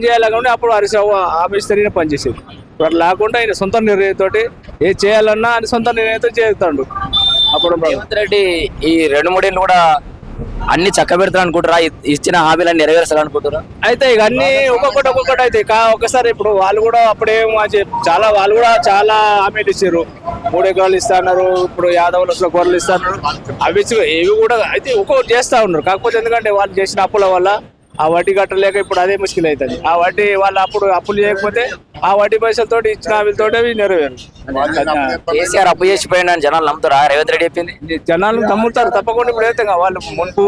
చేయాలనుకుంటే అప్పుడు హరీశ్రావు ఆఫీస్ తిరిగిన పనిచేసేది. ఇప్పుడు లేకుండా ఆయన సొంత నిర్ణయంతో ఏ చేయాలన్నా అని సొంత నిర్ణయంతో చేస్తాడు. అప్పుడు రేవంత్ రెడ్డి ఈ 2-3 కూడా అన్ని చక్క పెడతారు అనుకుంటారా? ఇచ్చిన హామీలను నెరవేర్చాలి అనుకుంటారా? అయితే ఇక అన్ని ఒక్కొక్కటి అయితే ఒకసారి ఇప్పుడు వాళ్ళు కూడా అప్పుడేమో వాళ్ళు కూడా చాలా హామీలు ఇచ్చారు. 3 ఎకరాలు ఇస్తా అన్నారు. ఇప్పుడు యాదవులు గొర్రెలు ఇస్తా అన్నారు. అవి ఇవి కూడా అయితే ఒక్కొక్కటి చేస్తా ఉన్నారు. కాకపోతే ఎందుకంటే వాళ్ళు చేసిన అప్పుల వల్ల ఆ వడ్డీ కట్టలేక ఇప్పుడు అదే ముష్కిల్ అవుతుంది. ఆ వడ్డీ వాళ్ళు అప్పులు చేయకపోతే ఆ వడ్డీ పైసలతో ఇచ్చిన హామీలతో నెరవేరు. కేసీఆర్ అప్పు చేసిపోయింది అని జనాలు నమ్ముతారా? రేవంత్ రెడ్డి చెప్పింది జనాలు నమ్ముతారు తప్పకుండా. ఇప్పుడు అయితే వాళ్ళు మున్పు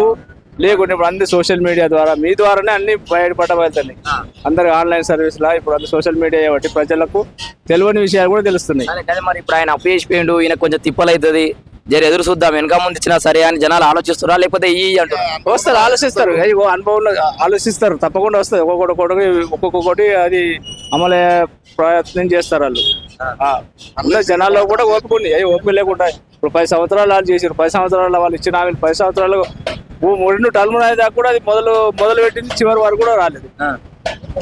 లేకుండా ఇప్పుడు అన్ని సోషల్ మీడియా ద్వారా మీ ద్వారానే అన్ని బయటపడబోతున్నాయి. అందరు ఆన్లైన్ సర్వీస్ లా ఇప్పుడు అన్ని సోషల్ మీడియా కాబట్టి ప్రజలకు తెలియని విషయాలు కూడా తెలుస్తున్నాయి. మరి ఇప్పుడు ఆయన అప్పు చేసిపోయిండు, ఈయన కొంచెం తిప్పలు అవుతుంది, జర ఎదురు చూద్దాం, వెనక ముందు ఇచ్చినా సరే అని జనాలు ఆలోచిస్తారా? లేకపోతే ఈ అంటారు? వస్తారు, ఆలోచిస్తారు. అనుభవంలో ఆలోచిస్తారు, తప్పకుండా వస్తుంది. ఒక్కొక్కటి అది అమలే ప్రయత్నం చేస్తారు వాళ్ళు. జనాల్లో కూడా ఓపిక ఉంది. ఓపిక లేకుండా ఇప్పుడు 10 సంవత్సరాలు వాళ్ళు చేసారు. 10 సంవత్సరాలు వాళ్ళు ఇచ్చిన 10 సంవత్సరాలు 2 టర్ములు అనేది దాకా కూడా అది మొదలు పెట్టింది చివరి వరకు కూడా రాలేదు.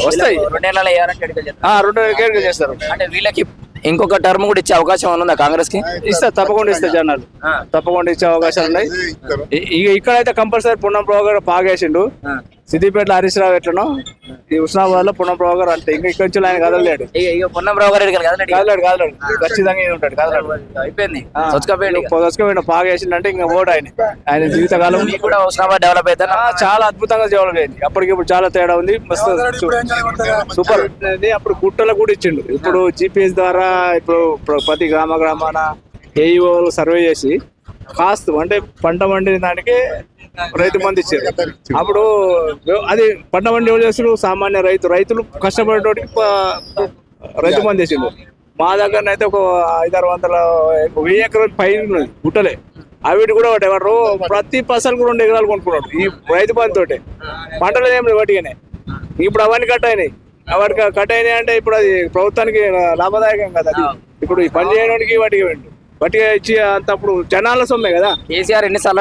వస్తాయి 2 నెలలు వేయాలంటే 2 చేస్తారు. అంటే వీళ్ళకి ఇంకొక టర్మ్ కూడా ఇచ్చే అవకాశం ఉందా కాంగ్రెస్ కి? ఇస్తారు, తప్పకుండా ఇస్తారు. జనాలు తప్పకుండా ఇచ్చే అవకాశాలు ఉన్నాయి. ఇక్కడైతే కంపల్సరీ పున్నం ప్రోగ్రాం పాగేసిండు. సిద్దిపేటలో హరీశ్రావు ఎట్లనో ఈ ఉస్నాబాద్ లో పున్నం ప్రోగ్రాం అంటే ఇంకా ఇక్కడ నుంచి ఆయన కదలలేడు. పున్నం ప్రోగ్రాం కదలాడు ఖచ్చితంగా ఉంటాడు. కదలాడు అయిపోయింది. పాగేసిండంటే ఇంకా ఓటు ఆయన జీవితకాలం కూడా ఉస్నాబాద్ డెవలప్ అవుతా చాలా అద్భుతంగా డెవలప్ అయింది. అప్పటికిప్పుడు చాలా తేడా ఉంది. మస్తు సూపర్. అప్పుడు గుట్టలు కూడా ఇచ్చిండు. ఇప్పుడు GPS ద్వారా ఇప్పుడు ప్రతి గ్రామాన ఏఈఓ సర్వే చేసి కాస్తు అంటే పంట పండిన దానికి రైతు మంది ఇచ్చారు. అప్పుడు అది పంట పండి ఎవరు చేస్తారు? సామాన్య రైతులు కష్టపడేటోటికి రైతు మంది ఇచ్చిండు. మా దగ్గర అయితే ఒక 500-600 ఎకరాలు పైన గుట్టలే. అవిటి కూడా ఎవరు ప్రతి పసలు కూడా 2 ఎకరాలు కొనుక్కున్నాడు ఈ రైతు బంధు తోటి. పంటలు ఏం లేవు వాటిగానే. ఇప్పుడు అవన్నీ కట్ అయినాయి. అంటే ఇప్పుడు అది ప్రభుత్వానికి లాభదాయకం కదా. అది ఇప్పుడు ఈ పని చేయడానికి వాటికి ఇచ్చి అంత అప్పుడు జనాల సొమ్మే కదా. కేసీఆర్ ఎన్నిసార్లు